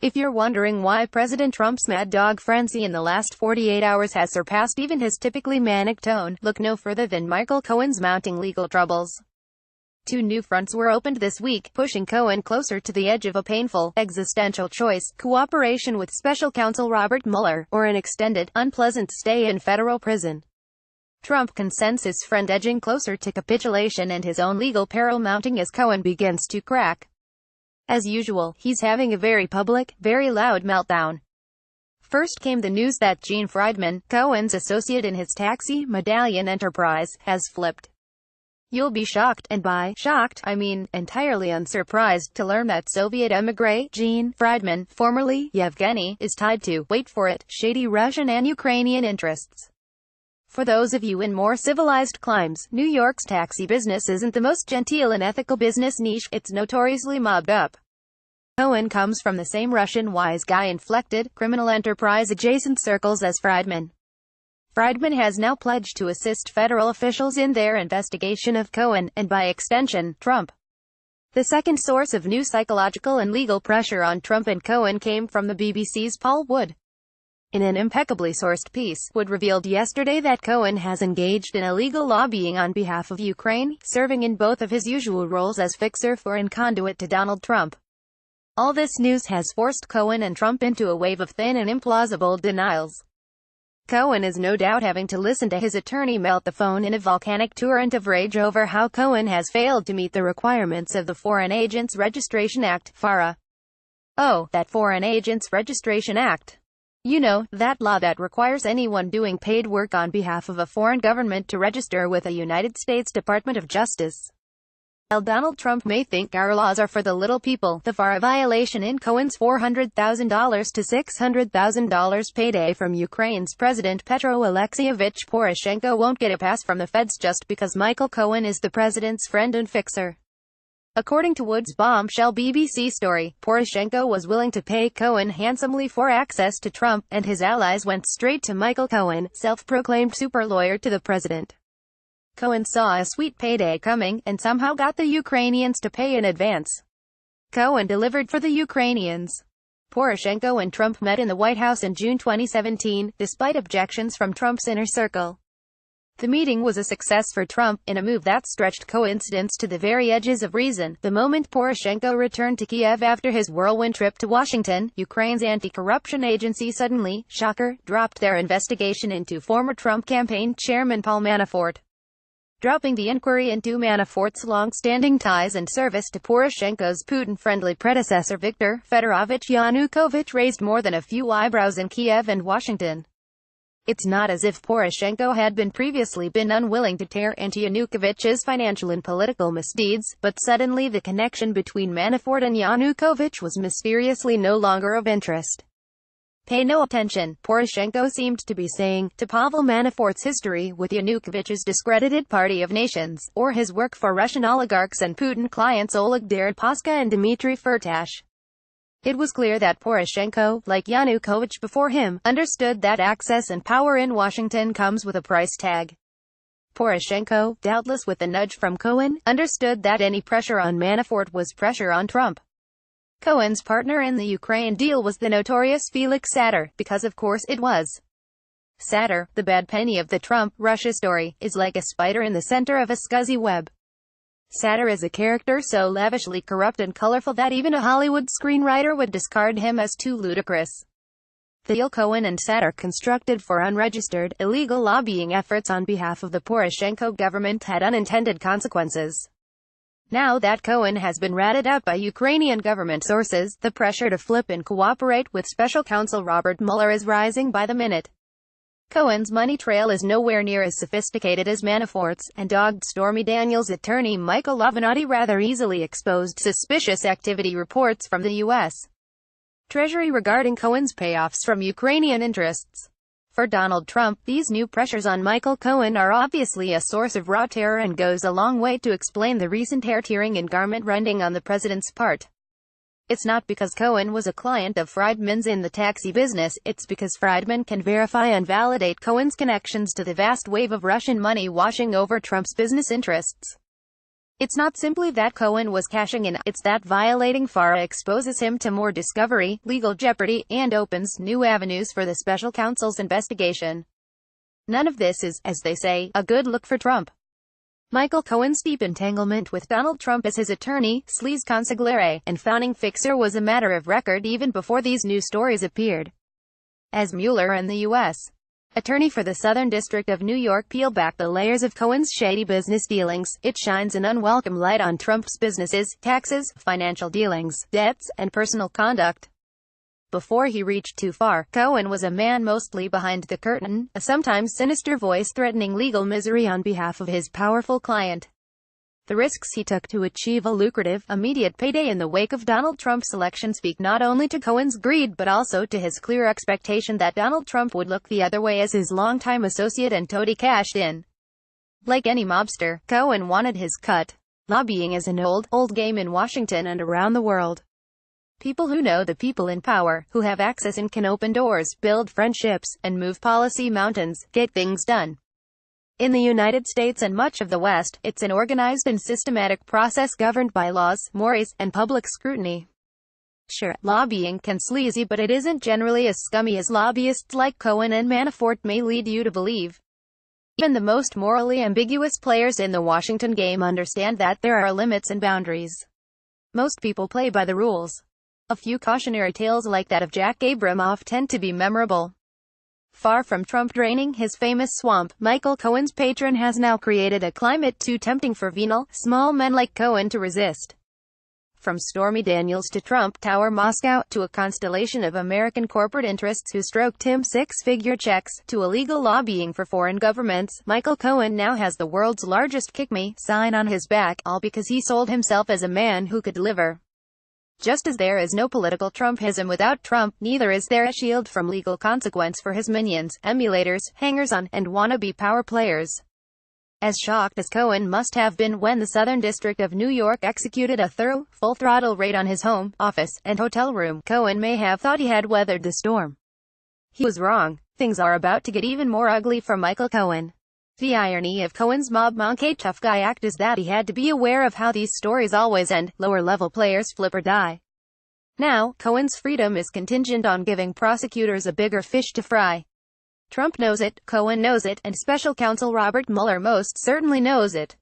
If you're wondering why President Trump's mad dog frenzy in the last 48 hours has surpassed even his typically manic tone, look no further than Michael Cohen's mounting legal troubles. Two new fronts were opened this week, pushing Cohen closer to the edge of a painful, existential choice: cooperation with special counsel Robert Mueller, or an extended, unpleasant stay in federal prison. Trump can sense his friend edging closer to capitulation and his own legal peril mounting as Cohen begins to crack. As usual, he's having a very public, very loud meltdown. First came the news that Gene Friedman, Cohen's associate in his taxi medallion enterprise, has flipped. You'll be shocked, and by shocked, I mean entirely unsurprised, to learn that Soviet émigré Gene Friedman, formerly Yevgeny, is tied to, wait for it, shady Russian and Ukrainian interests. For those of you in more civilized climes, New York's taxi business isn't the most genteel and ethical business niche, it's notoriously mobbed up. Cohen comes from the same Russian wise guy-inflected, criminal enterprise-adjacent circles as Friedman. Friedman has now pledged to assist federal officials in their investigation of Cohen, and by extension, Trump. The second source of new psychological and legal pressure on Trump and Cohen came from the BBC's Paul Wood. In an impeccably sourced piece, Wood revealed yesterday that Cohen has engaged in illegal lobbying on behalf of Ukraine, serving in both of his usual roles as fixer for and conduit to Donald Trump. All this news has forced Cohen and Trump into a wave of thin and implausible denials. Cohen is no doubt having to listen to his attorney melt the phone in a volcanic torrent of rage over how Cohen has failed to meet the requirements of the Foreign Agents Registration Act, FARA. Oh, that Foreign Agents Registration Act. You know, that law that requires anyone doing paid work on behalf of a foreign government to register with a United States Department of Justice. While Donald Trump may think our laws are for the little people, the FARA violation in Cohen's $400,000 to $600,000 payday from Ukraine's President Petro Alexeyevich Poroshenko won't get a pass from the feds just because Michael Cohen is the president's friend and fixer. According to Wood's bombshell BBC story, Poroshenko was willing to pay Cohen handsomely for access to Trump, and his allies went straight to Michael Cohen, self-proclaimed super lawyer to the president. Cohen saw a sweet payday coming, and somehow got the Ukrainians to pay in advance. Cohen delivered for the Ukrainians. Poroshenko and Trump met in the White House in June 2017, despite objections from Trump's inner circle. The meeting was a success for Trump, in a move that stretched coincidence to the very edges of reason. The moment Poroshenko returned to Kiev after his whirlwind trip to Washington, Ukraine's anti-corruption agency suddenly, shocker, dropped their investigation into former Trump campaign chairman Paul Manafort. Dropping the inquiry into Manafort's long-standing ties and service to Poroshenko's Putin-friendly predecessor Viktor Fedorovich Yanukovych raised more than a few eyebrows in Kiev and Washington. It's not as if Poroshenko had previously been unwilling to tear into Yanukovych's financial and political misdeeds, but suddenly the connection between Manafort and Yanukovych was mysteriously no longer of interest. Pay no attention, Poroshenko seemed to be saying, to Pavel Manafort's history with Yanukovych's discredited Party of Nations, or his work for Russian oligarchs and Putin clients Oleg Deripaska and Dmitry Firtash. It was clear that Poroshenko, like Yanukovych before him, understood that access and power in Washington comes with a price tag. Poroshenko, doubtless with a nudge from Cohen, understood that any pressure on Manafort was pressure on Trump. Cohen's partner in the Ukraine deal was the notorious Felix Sater, because of course it was. Sater, the bad penny of the Trump-Russia story, is like a spider in the center of a scuzzy web. Sater is a character so lavishly corrupt and colorful that even a Hollywood screenwriter would discard him as too ludicrous. The deal Cohen and Sater constructed for unregistered, illegal lobbying efforts on behalf of the Poroshenko government had unintended consequences. Now that Cohen has been ratted out by Ukrainian government sources, the pressure to flip and cooperate with special counsel Robert Mueller is rising by the minute. Cohen's money trail is nowhere near as sophisticated as Manafort's, and dogged Stormy Daniels' attorney Michael Avenatti rather easily exposed suspicious activity reports from the U.S. Treasury regarding Cohen's payoffs from Ukrainian interests. For Donald Trump, these new pressures on Michael Cohen are obviously a source of raw terror and goes a long way to explain the recent hair-tearing and garment-rending on the president's part. It's not because Cohen was a client of Friedman's in the taxi business, it's because Friedman can verify and validate Cohen's connections to the vast wave of Russian money washing over Trump's business interests. It's not simply that Cohen was cashing in, it's that violating FARA exposes him to more discovery, legal jeopardy, and opens new avenues for the special counsel's investigation. None of this is, as they say, a good look for Trump. Michael Cohen's deep entanglement with Donald Trump as his attorney, sleaze consigliere, and founding fixer was a matter of record even before these new stories appeared. As Mueller and the U.S. Attorney for the Southern District of New York peel back the layers of Cohen's shady business dealings, it shines an unwelcome light on Trump's businesses, taxes, financial dealings, debts, and personal conduct. Before he reached too far, Cohen was a man mostly behind the curtain, a sometimes sinister voice threatening legal misery on behalf of his powerful client. The risks he took to achieve a lucrative, immediate payday in the wake of Donald Trump's election speak not only to Cohen's greed but also to his clear expectation that Donald Trump would look the other way as his longtime associate and toady cashed in. Like any mobster, Cohen wanted his cut. Lobbying is an old game in Washington and around the world. People who know the people in power, who have access and can open doors, build friendships, and move policy mountains, get things done. In the United States and much of the West, it's an organized and systematic process governed by laws, mores, and public scrutiny. Sure, lobbying can sleazy, but it isn't generally as scummy as lobbyists like Cohen and Manafort may lead you to believe. Even the most morally ambiguous players in the Washington game understand that there are limits and boundaries. Most people play by the rules. A few cautionary tales like that of Jack Abramoff tend to be memorable. Far from Trump draining his famous swamp, Michael Cohen's patron has now created a climate too tempting for venal, small men like Cohen to resist. From Stormy Daniels to Trump Tower Moscow, to a constellation of American corporate interests who stroked him six-figure checks, to illegal lobbying for foreign governments, Michael Cohen now has the world's largest kick-me sign on his back, all because he sold himself as a man who could deliver. Just as there is no political Trumpism without Trump, neither is there a shield from legal consequence for his minions, emulators, hangers-on, and wannabe power players. As shocked as Cohen must have been when the Southern District of New York executed a thorough, full-throttle raid on his home, office, and hotel room, Cohen may have thought he had weathered the storm. He was wrong. Things are about to get even more ugly for Michael Cohen. The irony of Cohen's mob monkey tough guy act is that he had to be aware of how these stories always end, lower-level players flip or die. Now, Cohen's freedom is contingent on giving prosecutors a bigger fish to fry. Trump knows it, Cohen knows it, and special counsel Robert Mueller most certainly knows it.